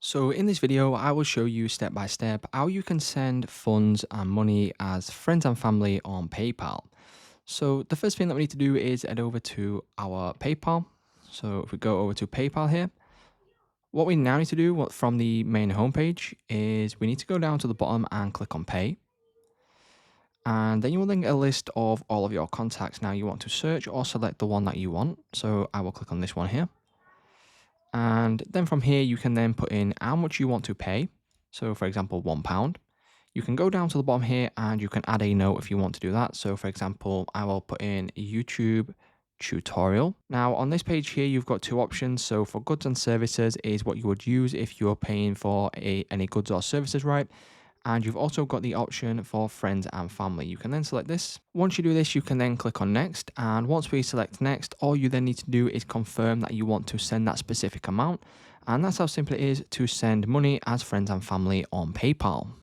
So in this video, I will show you step by step how you can send funds and money as friends and family on PayPal. So the first thing that we need to do is head over to our PayPal. So if we go over to PayPal here, what we now need to do from the main homepage is we need to go down to the bottom and click on Pay. And then you will then get a list of all of your contacts. Now you want to search or select the one that you want. So I will click on this one here. And then from here, you can then put in how much you want to pay. So for example, £1. You can go down to the bottom here and you can add a note if you want to do that. So for example, I will put in YouTube tutorial. Now on this page here, you've got two options. So for goods and services is what you would use if you're paying for any goods or services, right? And you've also got the option for friends and family. You can then select this. Once you do this, you can then click on next. And once we select next, all you then need to do is confirm that you want to send that specific amount. And that's how simple it is to send money as friends and family on PayPal.